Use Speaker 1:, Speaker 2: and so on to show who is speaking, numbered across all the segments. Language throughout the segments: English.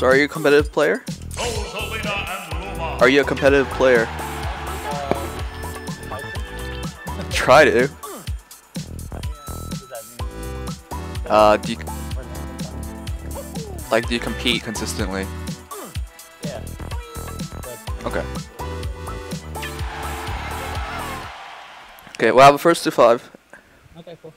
Speaker 1: So are you a competitive player? Are you a competitive player? Try to. Do you, like, do you compete consistently?
Speaker 2: Yeah.
Speaker 1: Okay. Okay, well, I have a first to 5.
Speaker 2: Okay, cool.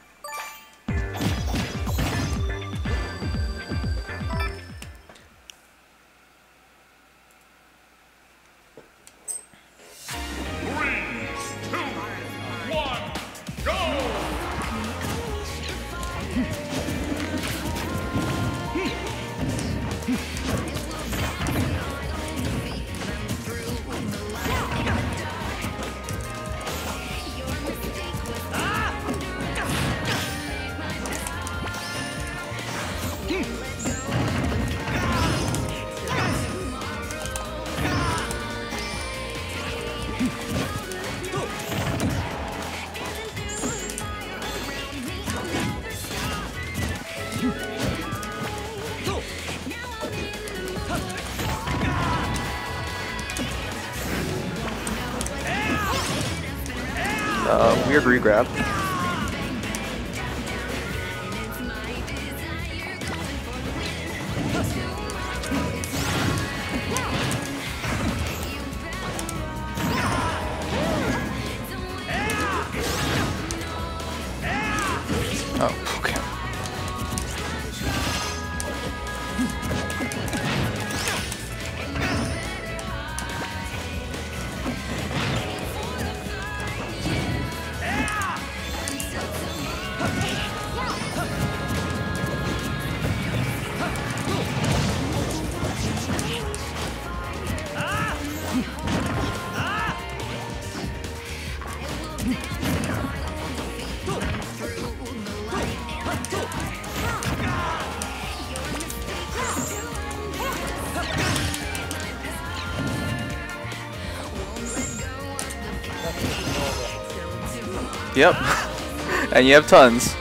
Speaker 1: Weird regrab. Oh, okay. Yep. And you have tons.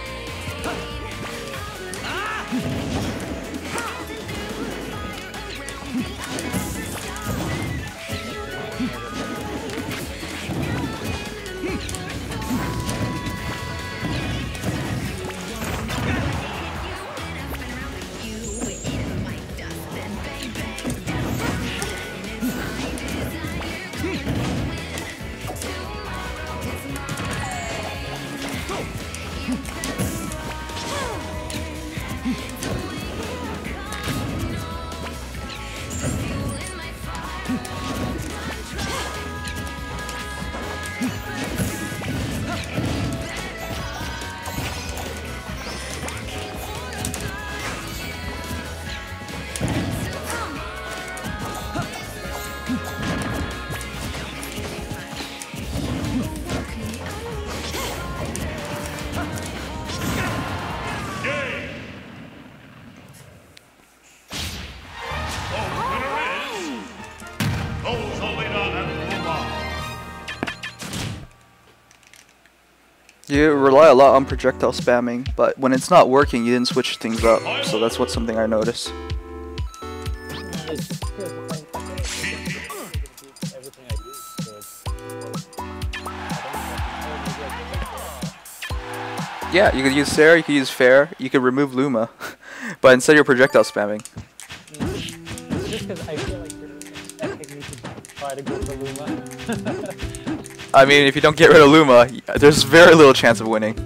Speaker 1: You rely a lot on projectile spamming, but when it's not working, you didn't switch things up, so that's something I notice. Yeah, you could use Sarah, you could use Fair, you could remove Luma, but instead you're projectile spamming.
Speaker 2: Just because I feel like you're expecting me to try to go for Luma.
Speaker 1: I mean, if you don't get rid of Luma, there's very little chance of winning.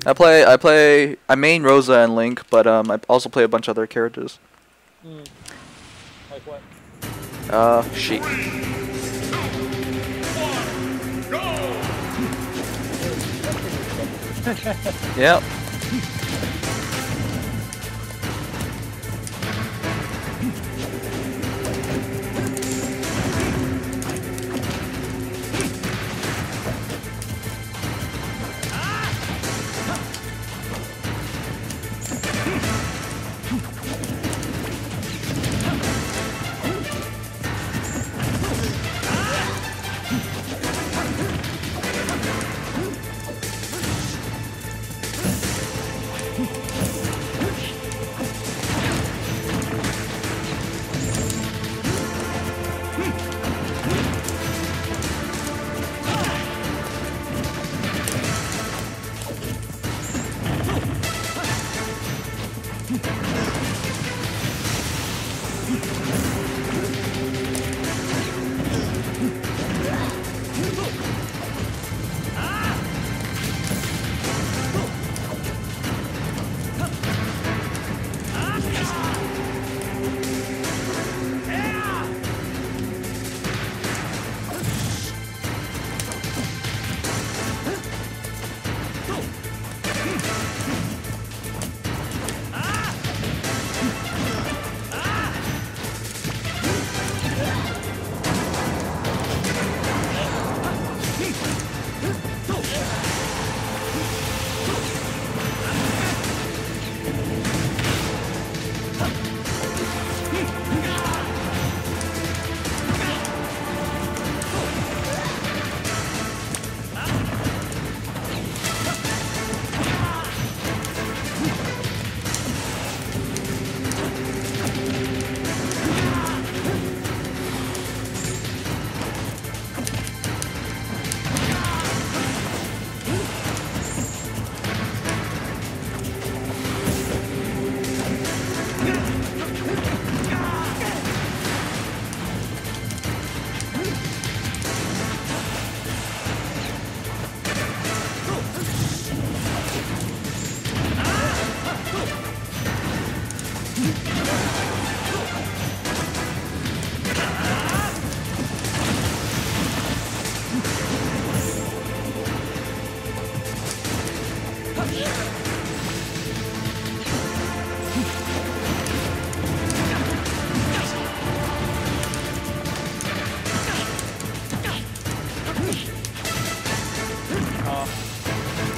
Speaker 1: I main Rosa and Link, but I also play a bunch of other characters.
Speaker 2: Like what?
Speaker 1: Sheik. Yep.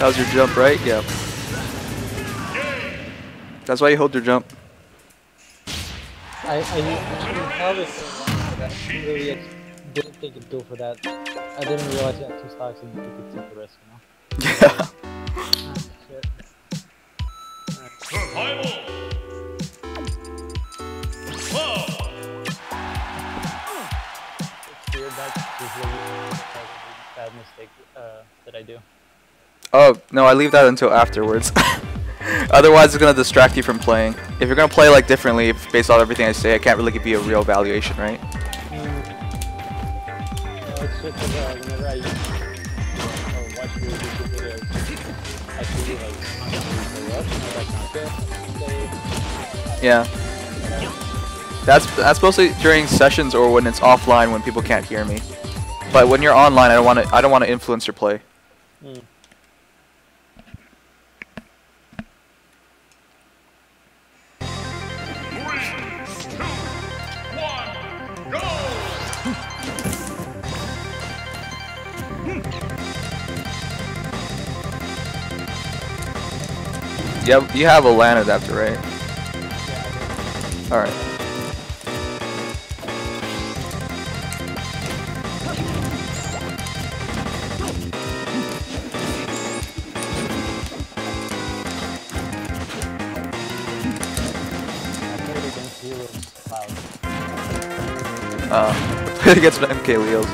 Speaker 1: That was your jump, right? Yep. That's why you hold your jump.
Speaker 2: I held it so long that I really didn't think it'd go for that. I didn't realize it had 2 stocks and you could take the risk, you know?
Speaker 1: Yeah.
Speaker 2: Shit.
Speaker 3: Survival!
Speaker 2: It's weird that is really a bad mistake that I do.
Speaker 1: Oh, no, I leave that until afterwards. Otherwise, it's going to distract you from playing. If you're going to play like differently, based on everything I say, I can't really give you a real evaluation, right?
Speaker 2: It's just whenever I watch your YouTube videos, I feel like
Speaker 1: Yeah. That's mostly during sessions or when it's offline when people can't hear me. But when you're online, I don't want to influence your play. Yeah, you have a LAN adapter, right? Alright. Played against MK Wheels.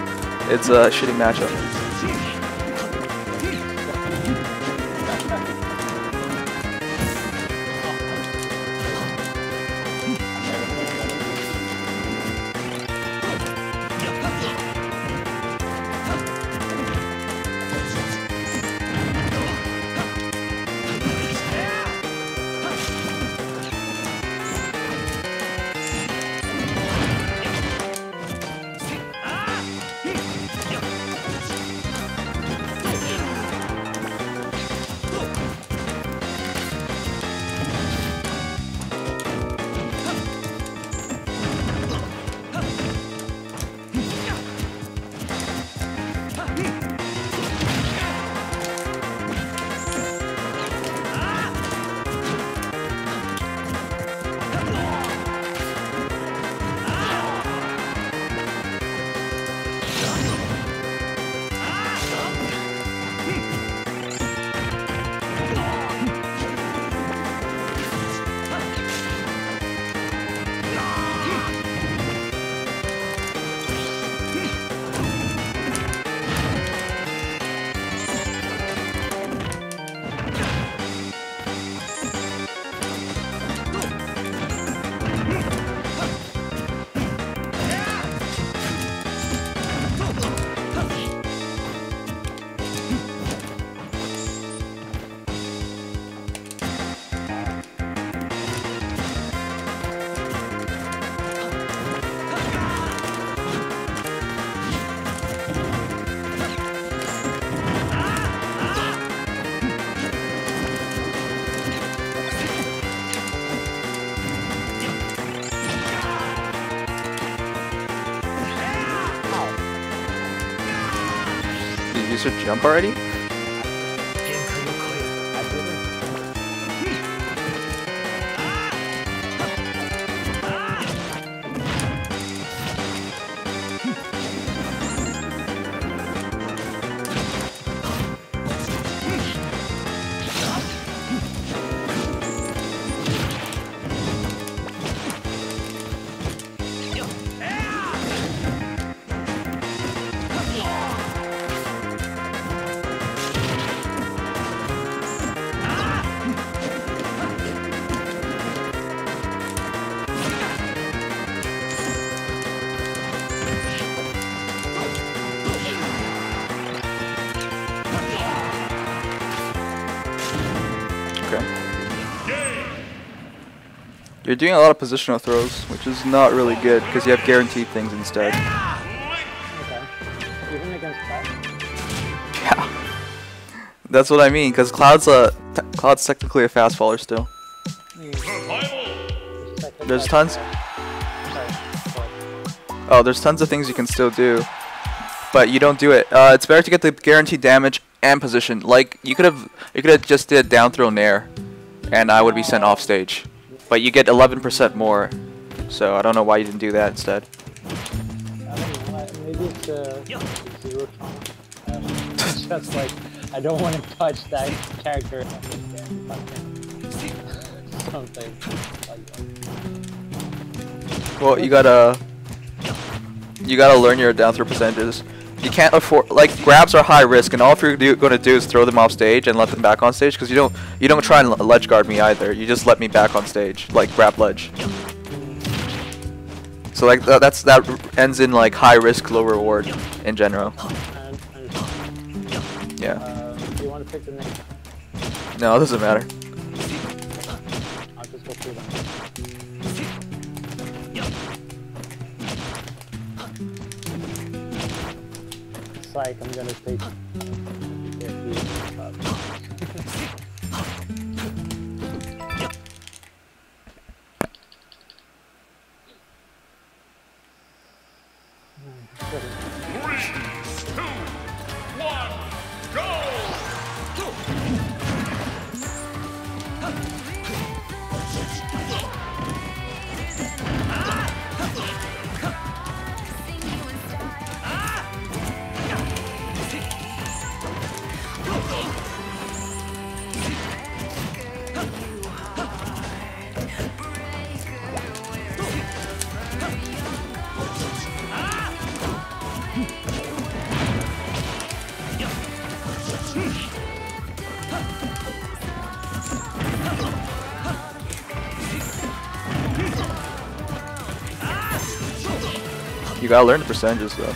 Speaker 1: It's a shitty matchup. you should jump already? You're doing a lot of positional throws, which is not really good because you have guaranteed things instead.
Speaker 2: Okay. Even against Cloud?
Speaker 1: Yeah. That's what I mean, because Cloud's technically a fast faller still. There's tons. Oh, there's tons of things you can still do, but you don't do it. It's better to get the guaranteed damage and position. Like you could have just did down throw nair, and I would be sent off stage. But you get 11% more, so I don't know why you didn't do that instead.
Speaker 2: I don't know, maybe it's zero trauma. It's just like, I don't want to touch that character. Something like that.
Speaker 1: Well, you gotta learn your down throw percentages. You can't afford, like, grabs are high risk, and all you're gonna do is throw them off stage and let them back on stage, because you don't try and ledge guard me either. You just let me back on stage, like grab ledge. So like that ends in like high risk, low reward in general. Yeah.
Speaker 2: Do you want to pick the name?
Speaker 1: No, it doesn't matter.
Speaker 2: I'll just go through them. Like I'm gonna take
Speaker 1: You gotta learn the percentages though.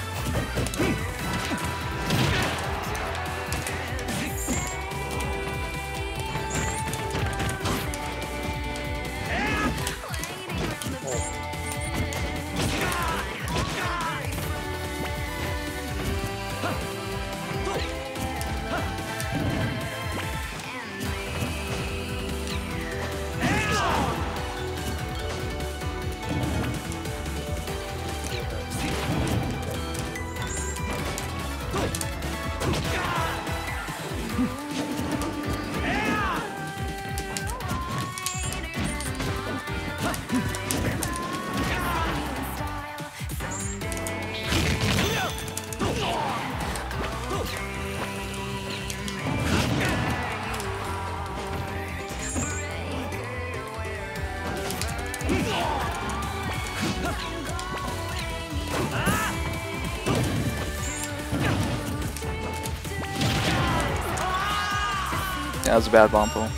Speaker 1: That was a bad bomb pull.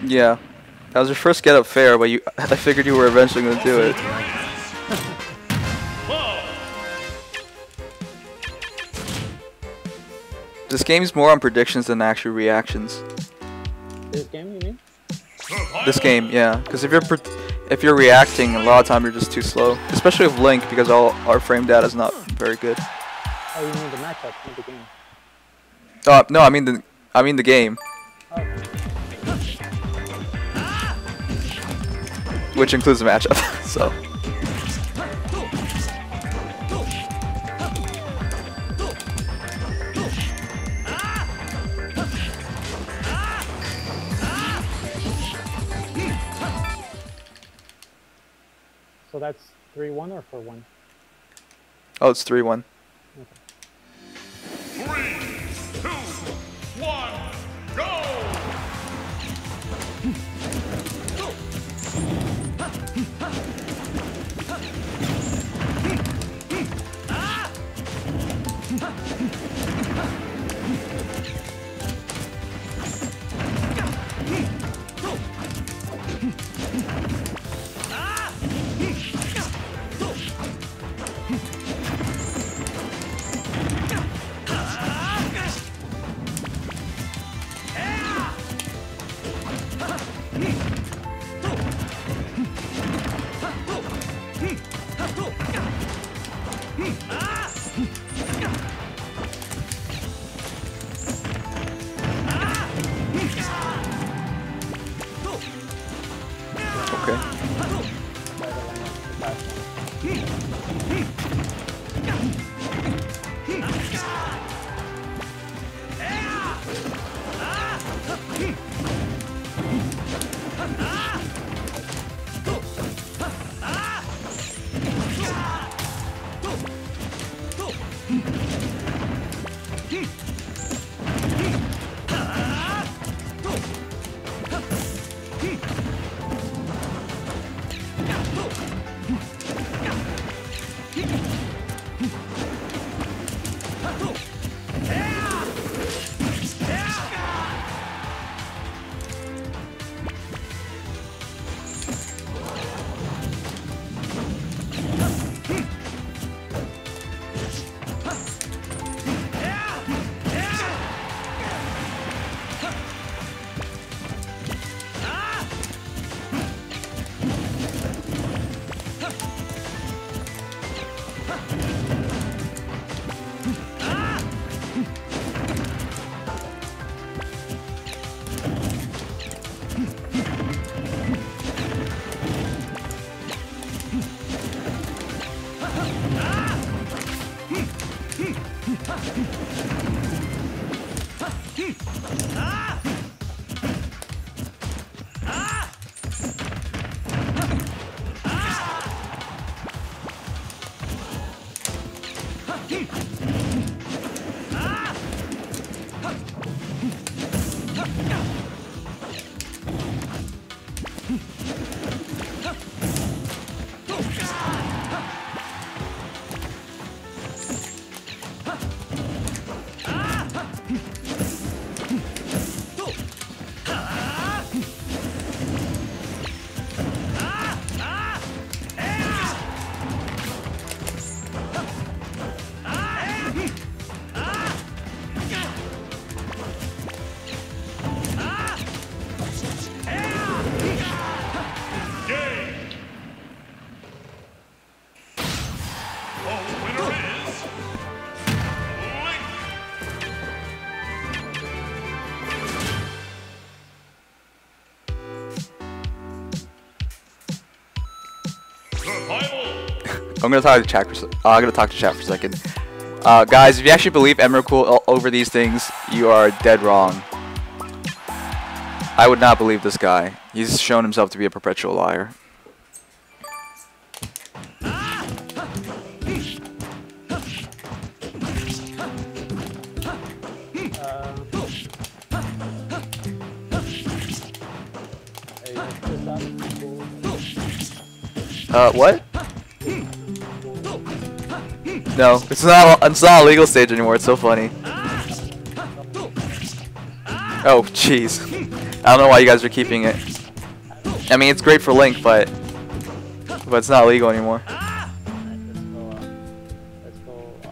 Speaker 1: Yeah. That was your first get up fair, but I figured you were eventually gonna do it. This game's more on predictions than actual reactions.
Speaker 2: This game, you mean?
Speaker 1: This game, yeah. Because if you're reacting, a lot of time you're just too slow. Especially with Link, because all our frame data is not very good.
Speaker 2: Oh, you mean the matchup, not the game?
Speaker 1: No, I mean the game.
Speaker 2: Oh.
Speaker 1: Which includes the matchup. So.
Speaker 2: So that's 3-1 or 4-1?
Speaker 1: Oh, it's 3-1.
Speaker 2: Okay.
Speaker 3: 3, 2, 1, go!
Speaker 1: Okay. I'm gonna talk to chat for chat for a second. Guys, if you actually believe Emrakul over these things, you are dead wrong. I would not believe this guy. He's shown himself to be a perpetual liar. What? No, it's not a legal stage anymore. It's so funny. Oh, jeez. I don't know why you guys are keeping it. I mean, it's great for Link, but it's not legal anymore.
Speaker 2: Let's go online.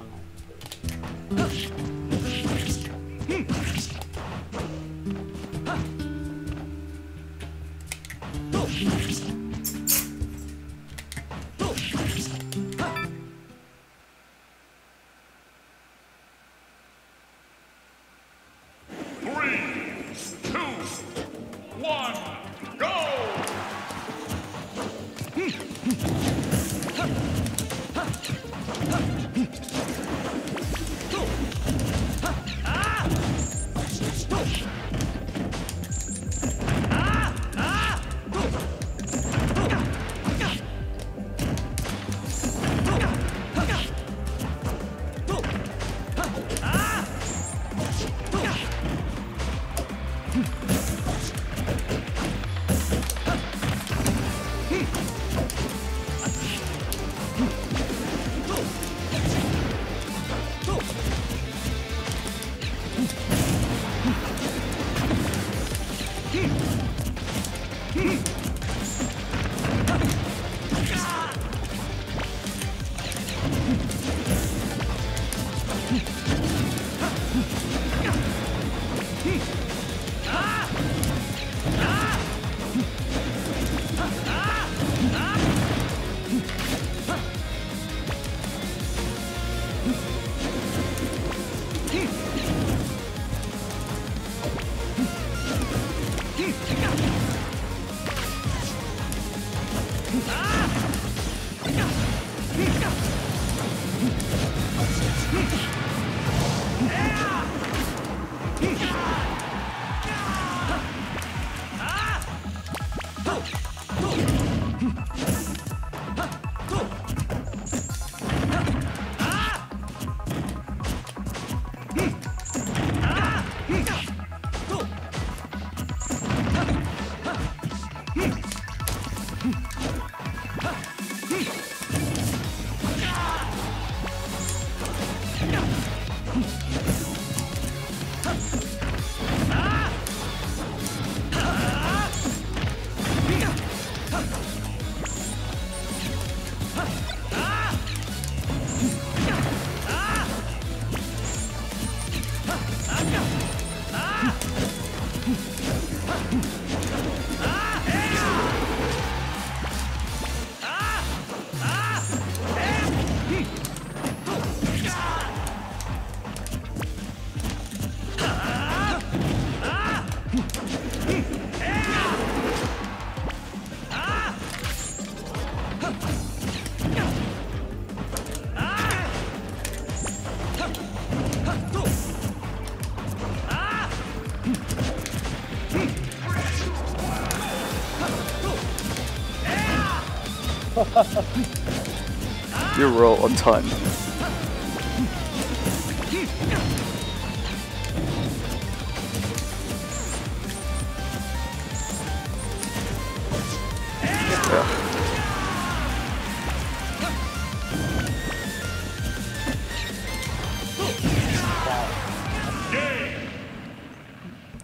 Speaker 1: You roll a ton.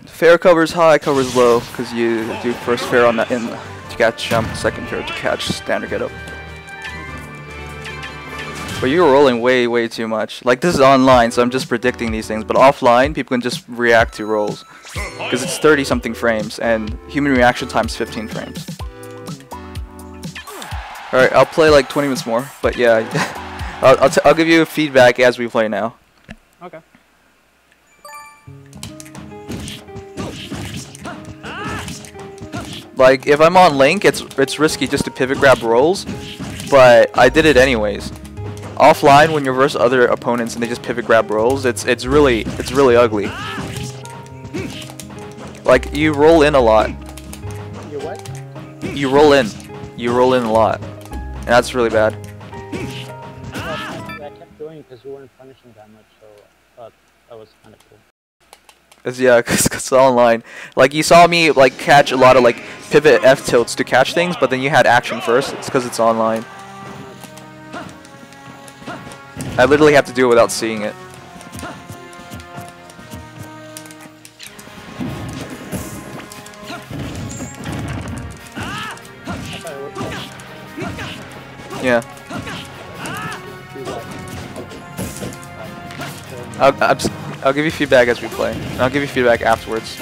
Speaker 1: Fair covers high, covers low, because you do first fair on that in to catch jump, second fair to catch standard get up. But you're rolling way too much. Like, this is online, so I'm just predicting these things, but offline people can just react to rolls. Because it's 30 something frames and human reaction time's 15 frames. Alright, I'll play like 20 minutes more, but yeah, I'll give you feedback as we play now.
Speaker 2: Okay.
Speaker 1: Like, if I'm on Link, it's risky just to pivot grab rolls, but I did it anyways. Offline, when you versus other opponents and they just pivot grab rolls, it's really ugly. Like, you roll in a lot.
Speaker 2: You what?
Speaker 1: You roll in. You roll in a lot, and that's really bad.
Speaker 2: I kept doing it because you weren't punishing that much, so I thought that was kind of cool.
Speaker 1: Yeah, cause it's online. Like, you saw me like catch a lot of like pivot F tilts to catch things, but then you had action first. It's because it's online. I literally have to do it without seeing it. Yeah. I'll give you feedback as we play. And I'll give you feedback afterwards.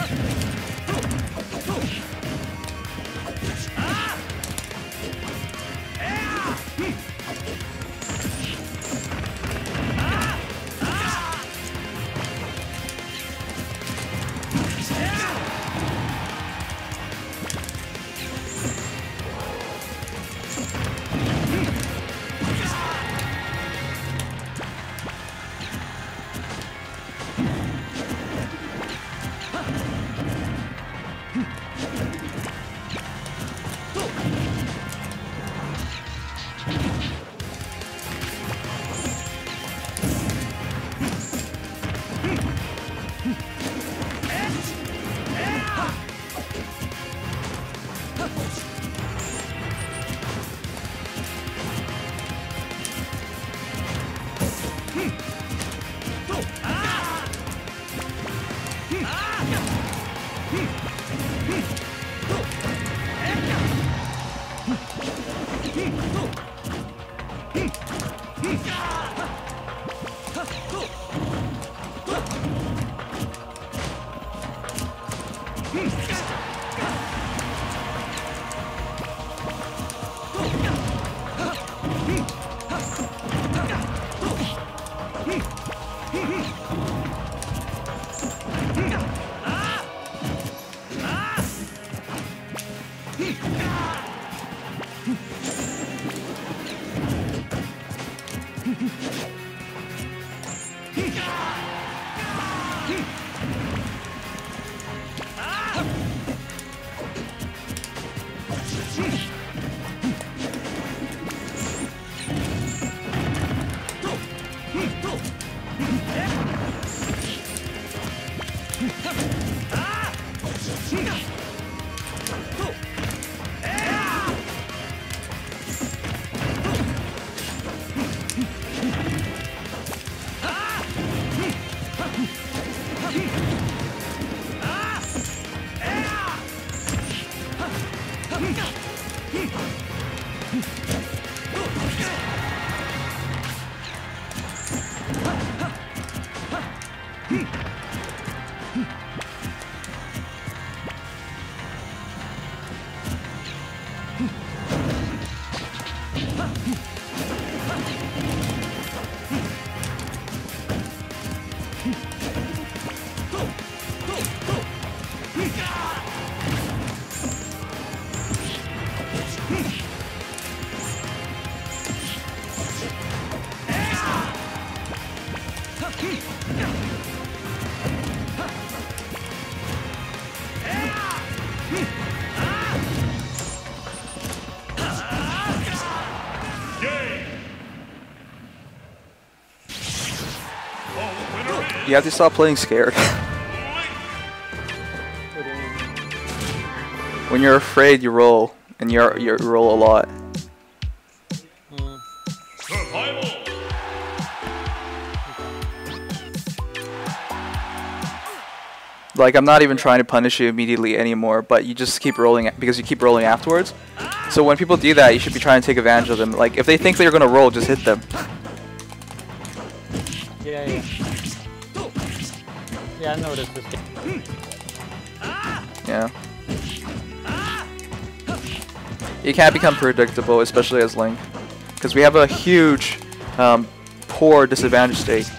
Speaker 1: You have to stop playing scared. When you're afraid, you roll, and you roll a lot.
Speaker 3: Survival.
Speaker 1: Like, I'm not even trying to punish you immediately anymore, but you just keep rolling because you keep rolling afterwards. So when people do that, you should be trying to take advantage of them. Like, if they think they're gonna roll, just hit them.
Speaker 2: Yeah. Yeah, I noticed this.
Speaker 1: Yeah. You can't become predictable, especially as Link, because we have a huge, poor disadvantage state.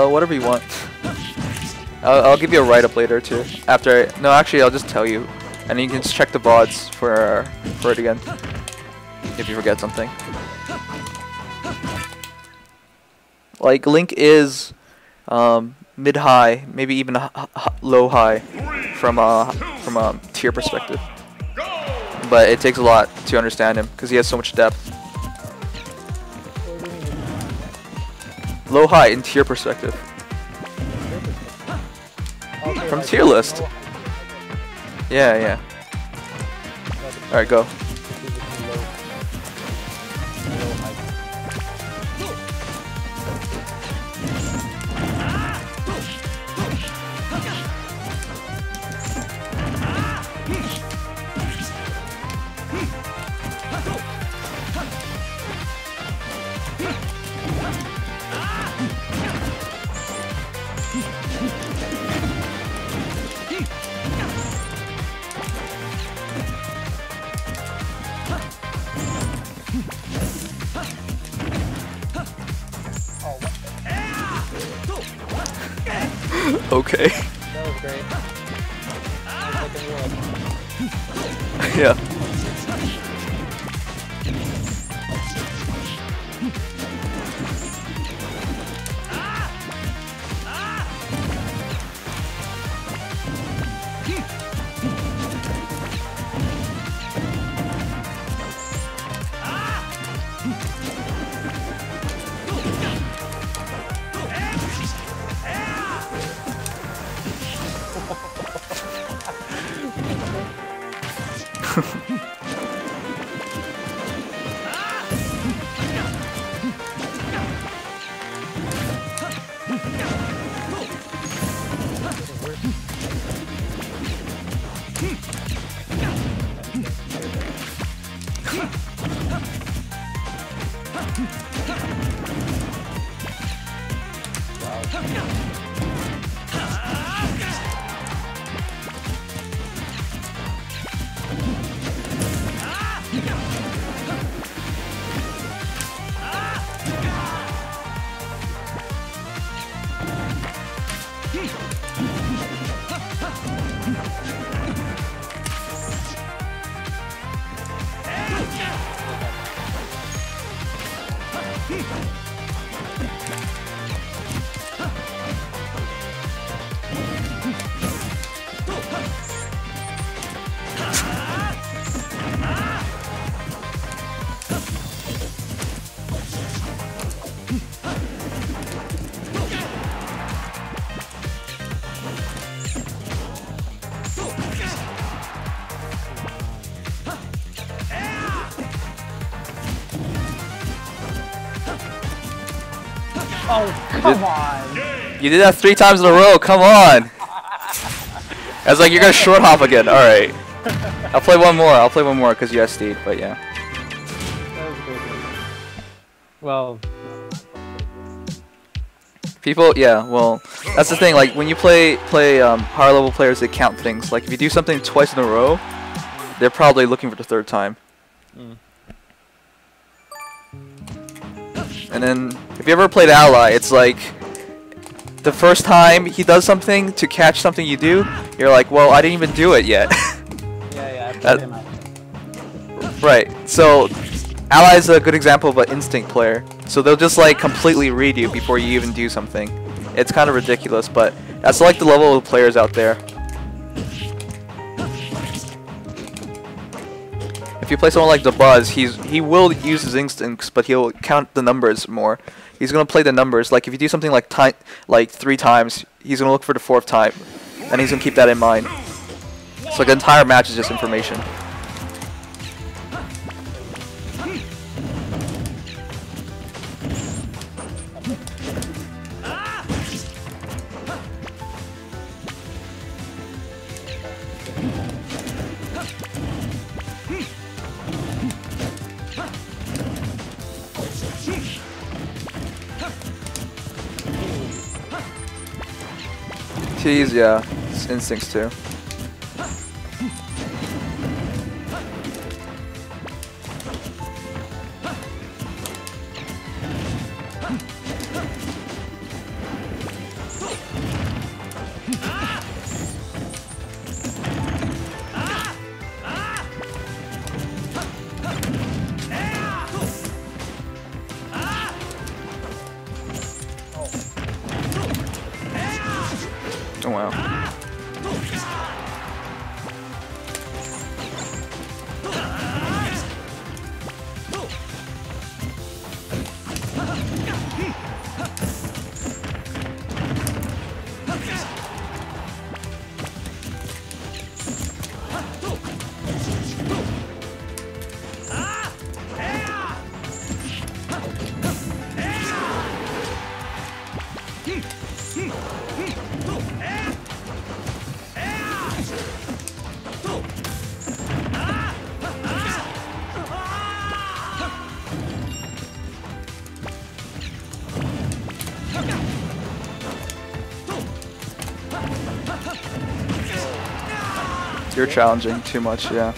Speaker 1: Whatever you want. I'll give you a write-up later too. No, actually, I'll just tell you, and you can just check the VODs for it again if you forget something. Like, Link is mid-high, maybe even low-high from a tier perspective, but it takes a lot to understand him because he has so much depth. Low-high in tier perspective. From tier list. Yeah. Alright, go. Okay.
Speaker 2: That was great. I was like in real life.
Speaker 1: Yeah.
Speaker 2: Oh, come on!
Speaker 1: You did that 3 times in a row. Come on. I was like, you're gonna short hop again. All right. I'll play one more. I'll play one more because you SD'd. But yeah.
Speaker 2: That was good. Well,
Speaker 1: People, yeah. Well, that's the thing. Like when you play higher level players, they count things. Like if you do something twice in a row, they're probably looking for the 3rd time. And then if you ever played Ally, it's like the first time he does something to catch something you do, you're like, well, I didn't even do it yet.
Speaker 2: yeah, I played him out.
Speaker 1: Right. So Ally is a good example of an instinct player. So they'll just like completely read you before you even do something. It's kind of ridiculous, but that's like the level of players out there. If you play someone like the Buzz, he will use his instincts, but he'll count the numbers more. He's gonna play the numbers. Like if you do something like 3 times, he's gonna look for the 4th time, and he's gonna keep that in mind. So the entire match is just information. Tease, yeah, it's instincts too. Oh wow. You're challenging too much, yeah.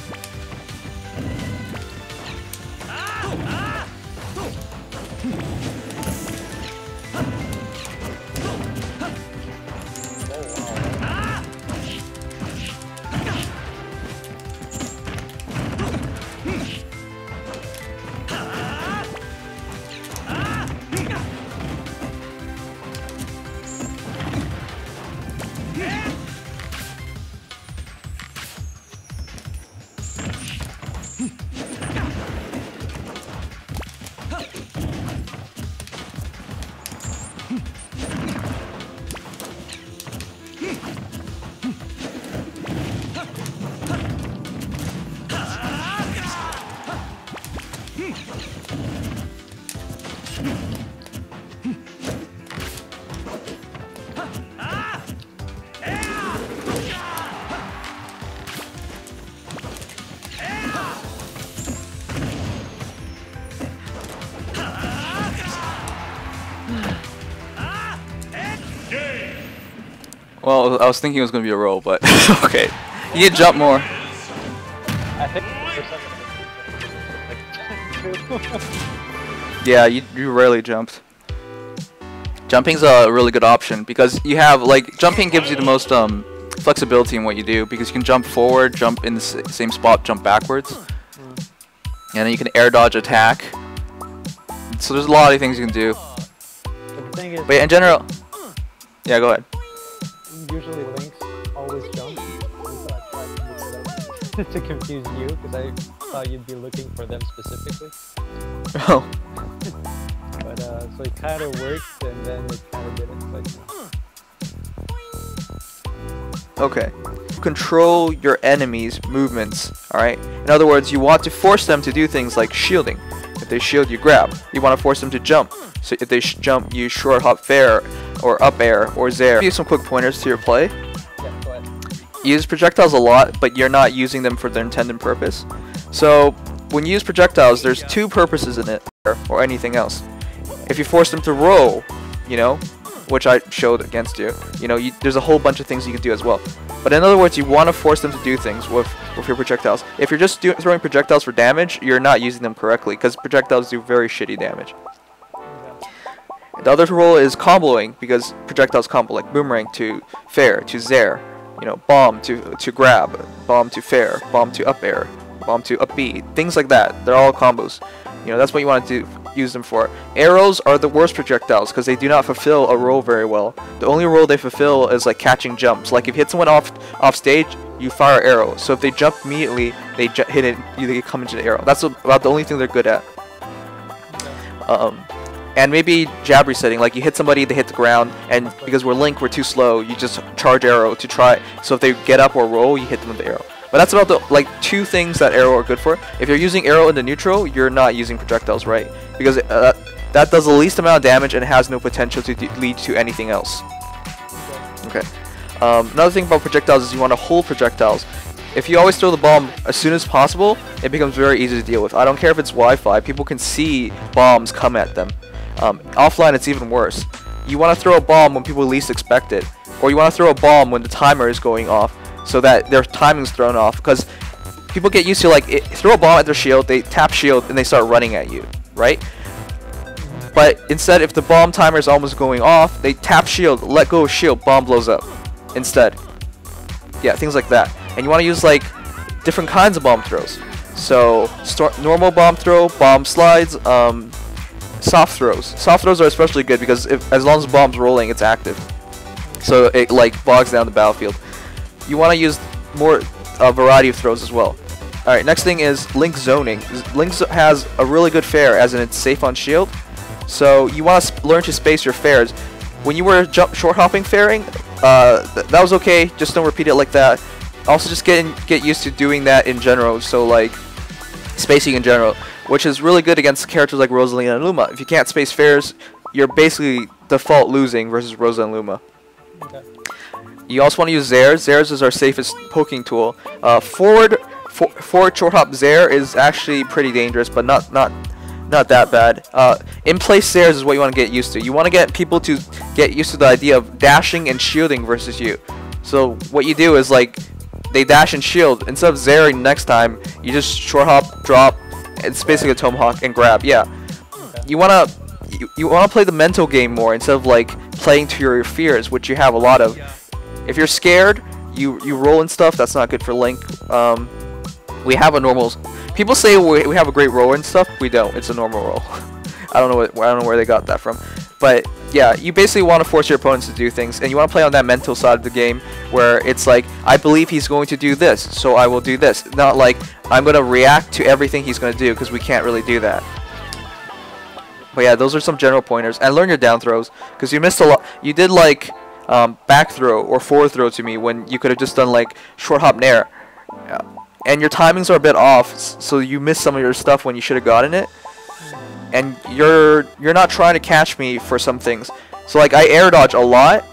Speaker 1: Well, I was thinking it was gonna be a roll, but okay. You need to jump more.
Speaker 2: I think for some
Speaker 1: Yeah, you rarely jumped. Jumping's a really good option because you have like jumping gives you the most flexibility in what you do because you can jump forward, jump in the same spot, jump backwards, and then you can air dodge attack. So there's a lot of things you can do.
Speaker 2: But the thing is,
Speaker 1: But yeah, in general, yeah, go ahead.
Speaker 2: usually Links always jump, so I tried to mix it up to confuse you because I thought you'd be looking for them specifically.
Speaker 1: Oh.
Speaker 2: But so it kind of worked, and then it kind of didn't. But
Speaker 1: Okay. Control your enemies' movements, alright? In other words, you want to force them to do things like shielding. If they shield, you grab. You want to force them to jump. So if they jump, you short hop fair, or up air, or zair. Give you some quick pointers to your play.
Speaker 2: yeah, go ahead.
Speaker 1: You use projectiles a lot, but you're not using them for their intended purpose. So when you use projectiles, there's two purposes in it, or anything else. If you force them to roll, you know, which I showed against you, you know, there's a whole bunch of things you can do as well. But in other words, you want to force them to do things with your projectiles. If you're just throwing projectiles for damage, you're not using them correctly, because projectiles do very shitty damage. The other role is comboing, because projectiles combo, like boomerang to fair, to zair, you know, bomb to grab, bomb to fair, bomb to up air, bomb to up B, things like that. They're all combos. You know, that's what you want to use them for. Arrows are the worst projectiles because they do not fulfill a role very well. The only role they fulfill is like catching jumps. Like if you hit someone off stage, you fire arrow. So if they jump immediately, they hit it, they come into the arrow. That's about the only thing they're good at. And maybe jab resetting, like you hit somebody, they hit the ground, and because we're Link, we're too slow, you just charge arrow to try. So if they get up or roll, you hit them with the arrow. But that's about the like two things that arrow are good for. If you're using arrow into neutral, you're not using projectiles right, because that does the least amount of damage and has no potential to lead to anything else. Okay. Another thing about projectiles is you want to hold projectiles. If you always throw the bomb as soon as possible, it becomes very easy to deal with. I don't care if it's Wi-Fi, people can see bombs come at them. Offline, it's even worse. You want to throw a bomb when people least expect it, or you want to throw a bomb when the timer is going off, so that their timing's thrown off. Because people get used to like throw a bomb at their shield, they tap shield, and they start running at you, right? But instead, if the bomb timer is almost going off, they tap shield, let go of shield, bomb blows up instead. Yeah, things like that. And you want to use like different kinds of bomb throws. So normal bomb throw, bomb slides, soft throws. Soft throws are especially good because as long as the bomb's rolling, it's active. So it like bogs down the battlefield. You want to use more variety of throws as well. Alright, next thing is Link zoning. Link has a really good fair, as in it's safe on shield. So you want to learn to space your fairs. When you were short hopping fairing, that was okay. Just don't repeat it like that. Also, just get used to doing that in general. So like spacing in general, which is really good against characters like Rosalina and Luma. If you can't space fairs, you're basically default losing versus Rosa and Luma.
Speaker 2: Okay.
Speaker 1: You also want to use Zairs. Zairs is our safest poking tool. Forward short hop Zair is actually pretty dangerous, but not that bad. In place Zairs is what you want to get used to. You want to get people to get used to the idea of dashing and shielding versus you. So what you do is like they dash and shield. Instead of Zairing next time, you just short hop, drop. It's basically a tomahawk and grab. Yeah.
Speaker 2: Okay.
Speaker 1: You wanna play the mental game more instead of like playing to your fears, which you have a lot of. If you're scared, you roll and stuff. That's not good for Link. We have a normal. People say we have a great roll and stuff. We don't. It's a normal roll. I don't know where they got that from. But yeah, you basically want to force your opponents to do things, and you want to play on that mental side of the game where it's like, I believe he's going to do this, so I will do this. Not like I'm going to react to everything he's going to do, because we can't really do that. But yeah, those are some general pointers. And learn your down throws, because you missed a lot. You did like back throw or forward throw to me when you could have just done like short hop nair. And your timings are a bit off, so you missed some of your stuff when you should have gotten it. And you're not trying to catch me for some things. So like I air dodge a lot,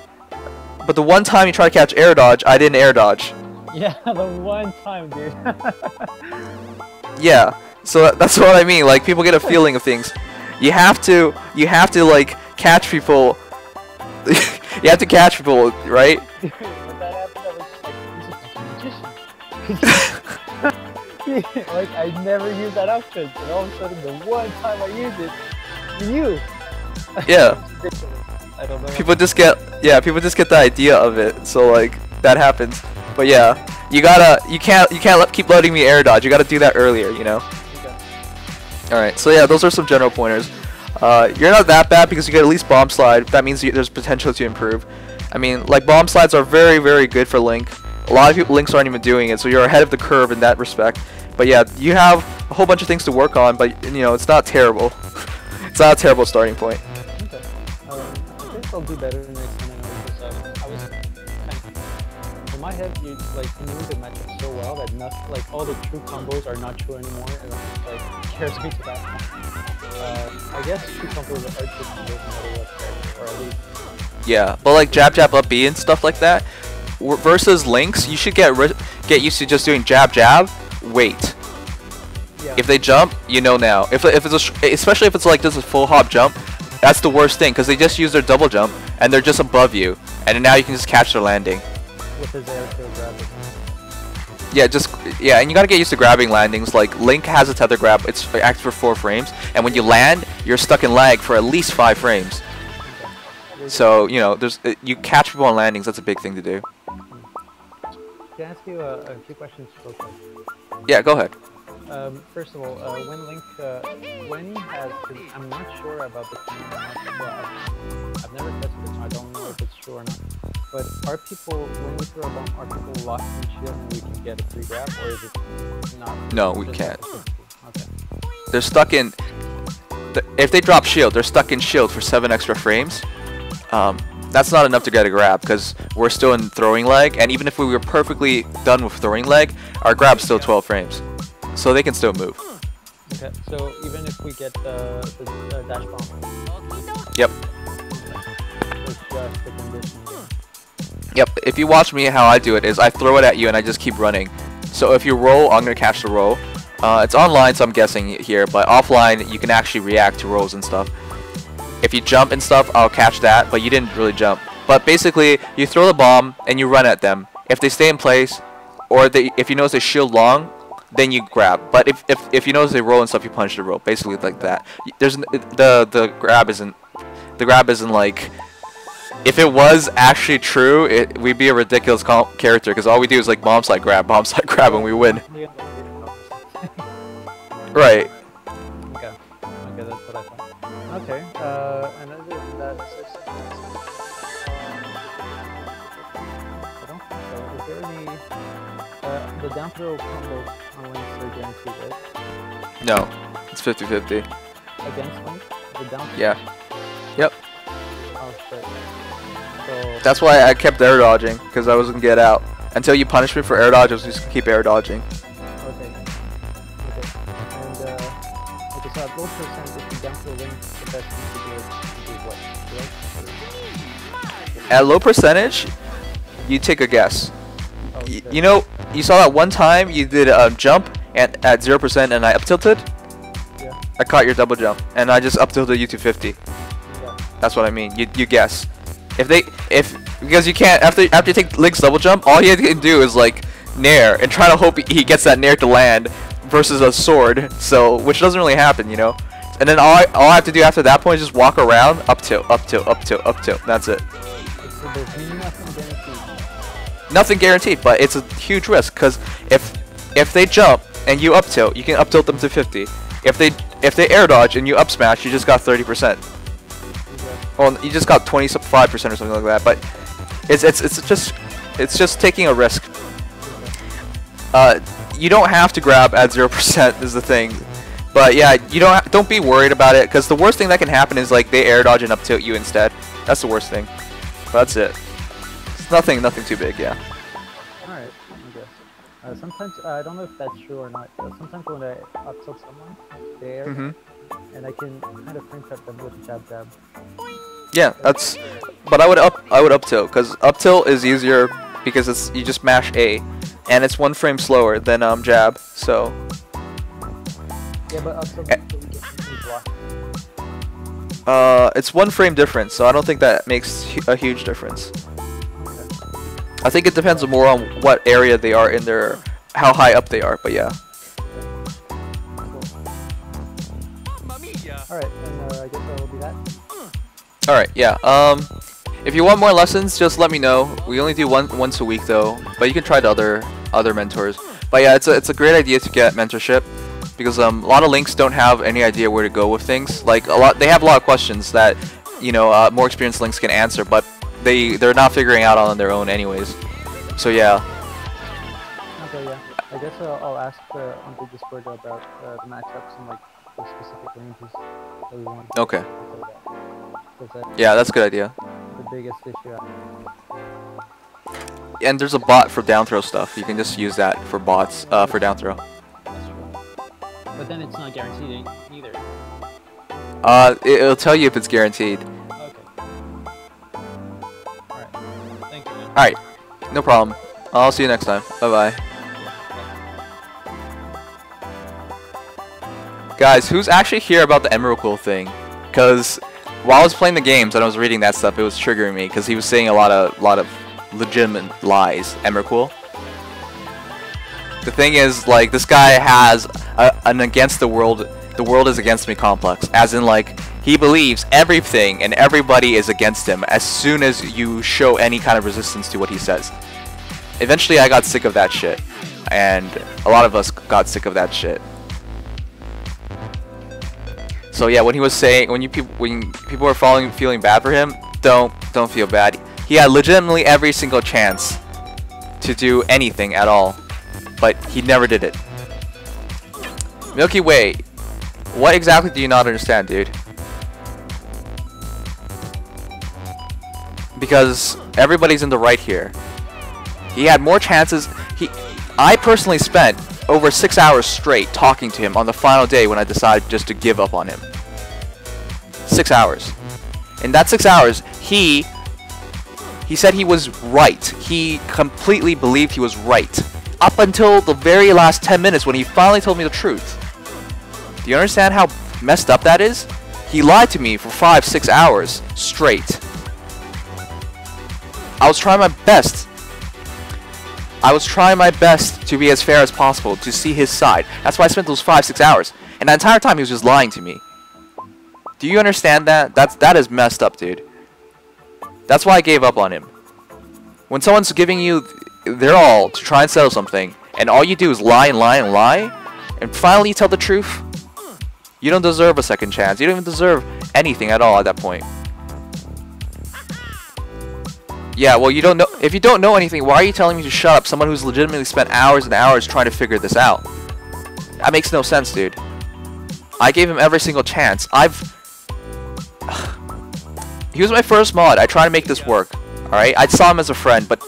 Speaker 1: but the one time you try to catch air dodge, I didn't air dodge.
Speaker 2: Yeah, the one time, dude.
Speaker 1: Yeah, so that's what I mean. Like people get a feeling of things. You have to like catch people. You have to catch people, right?
Speaker 2: When that happened, I was just like, he's a magician. Like, I never used that outfit, and all of a sudden, the one time I used it, you.
Speaker 1: Yeah.
Speaker 2: I don't know.
Speaker 1: People just get the idea of it, so like that happens. But yeah, you can't keep letting me air dodge. You gotta do that earlier, you know.
Speaker 2: Okay.
Speaker 1: All right, so yeah, those are some general pointers. You're not that bad because you get at least bomb slide. That means there's potential to improve. I mean, like bomb slides are very, very good for Link. A lot of people Links aren't even doing it, so you're ahead of the curve in that respect. But yeah, you have a whole bunch of things to work on, but you know it's not terrible. It's not a terrible starting point.
Speaker 2: Okay. I think I'll do better next time. I was kind of, in my head, you like you know the matchup so well that like all the true combos are not true anymore, and like scares me to that. I guess true combos are true combos no matter what, or at least.
Speaker 1: Yeah, but like jab jab up B and stuff like that versus Links, you should get used to just doing jab jab, wait.
Speaker 2: Yeah.
Speaker 1: If they jump, you know now. If it's especially if it's like just a full hop jump, that's the worst thing because they just use their double jump and they're just above you, and now you can just catch their landing.
Speaker 2: With his air to grab it.
Speaker 1: Yeah, and you gotta get used to grabbing landings. Like Link has a tether grab; it acts for 4 frames, and when you land, you're stuck in lag for at least 5 frames. So you know, you catch people on landings. That's a big thing to do.
Speaker 2: Can I ask you a few questions real quick?
Speaker 1: Yeah, go ahead.
Speaker 2: First of all, when Link, when he has, I'm not sure about the thing. I've never tested it, so I don't know if it's true or not. But are people, when we throw a bomb, are people locked in shield and we can get a free grab, or is it not?
Speaker 1: No, we can't.
Speaker 2: Okay.
Speaker 1: They're stuck in. If they drop shield, they're stuck in shield for 7 extra frames. That's not enough to get a grab because we're still in throwing leg, and even if we were perfectly done with throwing leg, our grab's still 12 frames. So they can still move.
Speaker 2: Okay, so even if we get the dash bomb.
Speaker 1: Yep.
Speaker 2: It's just the condition.
Speaker 1: Yep. If you watch me, how I do it is I throw it at you and I just keep running. So if you roll, I'm gonna catch the roll. It's online, so I'm guessing here, but offline you can actually react to rolls and stuff. If you jump and stuff, I'll catch that, but you didn't really jump. But basically, you throw the bomb and you run at them. If they stay in place, or if you notice they shield long, then you grab. But if you notice they roll and stuff, you punch the roll. Basically like that. There's the grab isn't like. If it was actually true, we'd be a ridiculous character because all we do is like bomb slide grab, and we win. Right.
Speaker 2: Okay. Okay, that's what I thought. Okay. And other than that, I don't think so. Is there any the down throw combos on Links are guaranteed, right?
Speaker 1: No, it's 50-50.
Speaker 2: Against Link, the down throw.
Speaker 1: Yeah. Yep.
Speaker 2: Oh shit. So
Speaker 1: That's why I kept air dodging because I wasn't gonna get out until you punish me for air dodge. I was just gonna keep air dodging.
Speaker 2: okay. Okay. And okay, so at low percent, if you down throw Link, the best thing to do is what? Right?
Speaker 1: At low percentage, you take a guess.
Speaker 2: Oh, shit.
Speaker 1: You know, you saw that one time you did a jump at 0% and I up tilted.
Speaker 2: Yeah.
Speaker 1: I caught your double jump and I just up tilted you to 50.
Speaker 2: Yeah.
Speaker 1: That's what I mean. You guess. Because you can't after you take Link's double jump, all you can do is like nair and try to hope he gets that nair to land versus a sword. So which doesn't really happen, you know. And then all I have to do after that point is just walk around, up tilt, up tilt, up tilt, up tilt. That's it.
Speaker 2: So there's nothing guaranteed.
Speaker 1: Nothing guaranteed, but it's a huge risk because if they jump and you up tilt, you can up tilt them to 50. If they air dodge and you up smash, you just got 30%. Well, you just got 25% or something like that. But it's just taking a risk. You don't have to grab at 0% is the thing. But yeah, don't be worried about it because the worst thing that can happen is like they air dodge and up tilt you instead. That's the worst thing. But that's it. It's nothing too big, yeah.
Speaker 2: Alright, I guess. Sometimes, I don't know if that's true or not, but sometimes when I up tilt someone, they air, and I can kind of frame trap them with jab jab.
Speaker 1: Yeah, but I would up tilt because up tilt is easier because you just mash A, and it's 1 frame slower than jab. So.
Speaker 2: Yeah, but up tilt you get blocked.
Speaker 1: It's 1 frame difference, so I don't think that makes a huge difference. I think it depends more on what area they are in their, how high up they are, but yeah.
Speaker 2: Alright, and I guess that will be that.
Speaker 1: Alright, yeah. If you want more lessons, just let me know. We only do once a week though, but you can try the other mentors. But yeah, it's a great idea to get mentorship because a lot of links don't have any idea where to go with things. Like they have a lot of questions that more experienced links can answer, but they're not figuring out on their own anyways. So yeah.
Speaker 2: Okay, yeah. I guess I'll ask on the Discord about the matchups and like the specific ranges that we want.
Speaker 1: Okay.
Speaker 2: That's
Speaker 1: Yeah, that's a good idea.
Speaker 2: the biggest issue.
Speaker 1: And there's a bot for down throw stuff. You can just use that for bots for down throw.
Speaker 2: That's true. But then it's not guaranteed either.
Speaker 1: It'll tell you if it's guaranteed.
Speaker 2: Okay. Alright. Thank you, man.
Speaker 1: Alright, no problem. I'll see you next time. Bye bye. Guys, who's actually here about the Emrakul thing? Because while I was playing the games and I was reading that stuff, it was triggering me because he was saying a lot of legitimate lies. Emrakul. The thing is, like, this guy has an against the world is against me complex, as in, like, he believes everything and everybody is against him as soon as you show any kind of resistance to what he says. Eventually I got sick of that shit, and a lot of us got sick of that shit. So yeah, when he was saying, when people are feeling bad for him, don't feel bad. He had legitimately every single chance to do anything at all, but he never did it. Milky Way, what exactly do you not understand, dude? Because everybody's in the right here. He had more chances. I personally spent over 6 hours straight talking to him on the final day when I decided just to give up on him. 6 hours. In that 6 hours, he said he was right. He completely believed he was right. Up until the very last 10 minutes when he finally told me the truth. Do you understand how messed up that is? He lied to me for 5-6 hours straight. I was trying my best. I was trying my best to be as fair as possible, to see his side. That's why I spent those 5-6 hours. And the entire time he was just lying to me. Do you understand that? That is messed up, dude. That's why I gave up on him. When someone's giving you their all to try and settle something, and all you do is lie and lie and lie, and finally you tell the truth, you don't deserve a second chance. You don't even deserve anything at all at that point. Yeah, well, you don't know. If you don't know anything, why are you telling me to shut up? Someone who's legitimately spent hours and hours trying to figure this out. That makes no sense, dude. I gave him every single chance. He was my first mod. I tried to make this work. Alright? I saw him as a friend, but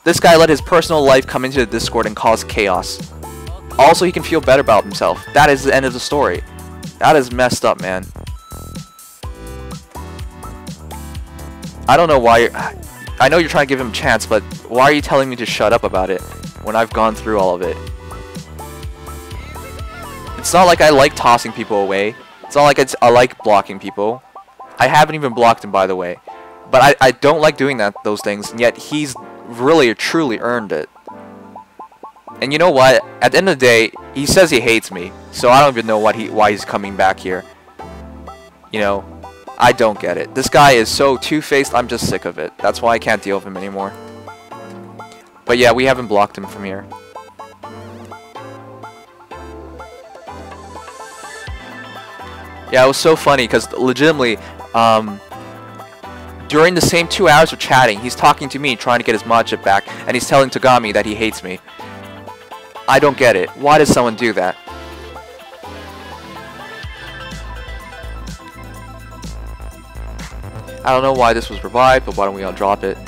Speaker 1: this guy let his personal life come into the Discord and cause chaos. Also, he can feel better about himself. That is the end of the story. That is messed up, man. I don't know why I know you're trying to give him a chance, but why are you telling me to shut up about it when I've gone through all of it? It's not like I like tossing people away. It's not like I like blocking people. I haven't even blocked him, by the way. But I don't like doing those things, and yet he's really truly earned it. And you know what? At the end of the day, he says he hates me, so I don't even know why he's coming back here. You know, I don't get it. This guy is so two-faced, I'm just sick of it. That's why I can't deal with him anymore. But yeah, we haven't blocked him from here. Yeah, it was so funny, because legitimately, during the same 2 hours of chatting, he's talking to me, trying to get his mod chip back, and he's telling Tagami that he hates me. I don't get it. Why does someone do that? I don't know why this was revived, but why don't we all drop it?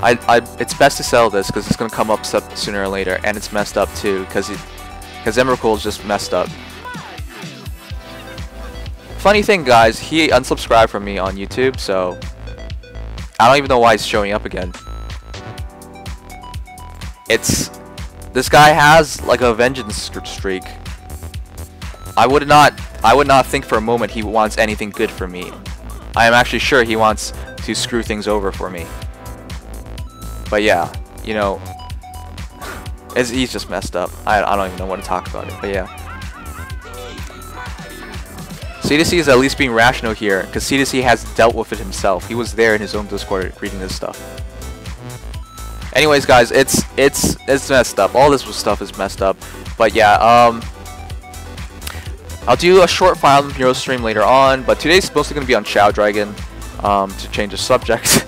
Speaker 1: It's best to sell this because it's gonna come up sooner or later, and it's messed up too because Emrakul is just messed up. Funny thing, guys, he unsubscribed from me on YouTube, so I don't even know why he's showing up again. This guy has like a vengeance streak. I would not think for a moment he wants anything good for me. I am actually sure he wants to screw things over for me. But yeah, you know, he's just messed up. I don't even know what to talk about it, but yeah. C2C is at least being rational here, because C2C has dealt with it himself. He was there in his own Discord reading this stuff. Anyways, guys, it's messed up. All this stuff is messed up. But yeah, I'll do a short Fire Emblem Heroes stream later on. But today's mostly gonna be on Chao Dragon, to change the subject.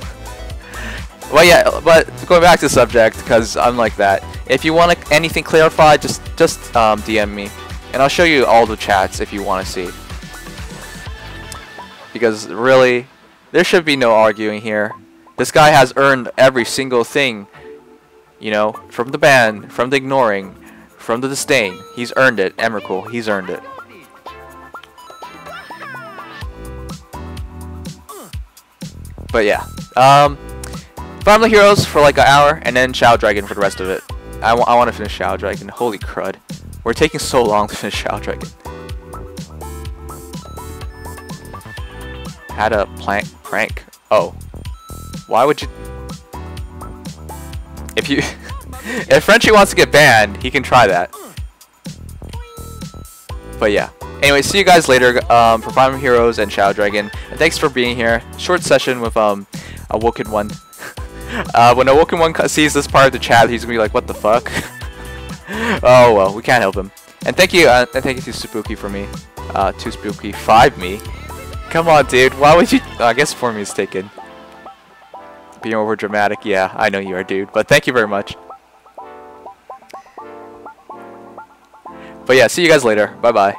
Speaker 1: Well, yeah, but going back to the subject, because I'm like that. If you want anything clarified, just DM me, and I'll show you all the chats if you want to see. Because really, there should be no arguing here. This guy has earned every single thing, you know, from the ban, from the ignoring, from the disdain. He's earned it. Emrakul, he's earned it. But yeah, Fire Emblem Heroes for like an hour, and then Chao Dragon for the rest of it. I want to finish Chao Dragon. Holy crud, we're taking so long to finish Chao Dragon. Had a prank. Oh. Why would you... If Frenchie wants to get banned, he can try that. But yeah. Anyway, see you guys later for Fire Emblem Heroes and Chao Dragon. And thanks for being here. Short session with Awoken One. When Awoken One sees this part of the chat, he's gonna be like, what the fuck? Oh well, we can't help him. And thank you to Spooky for me. To Spooky, 5 me. Come on, dude. Why would you... I guess 4 me is taken. Being over dramatic. Yeah, I know you are, dude. But thank you very much. But yeah, see you guys later. Bye-bye.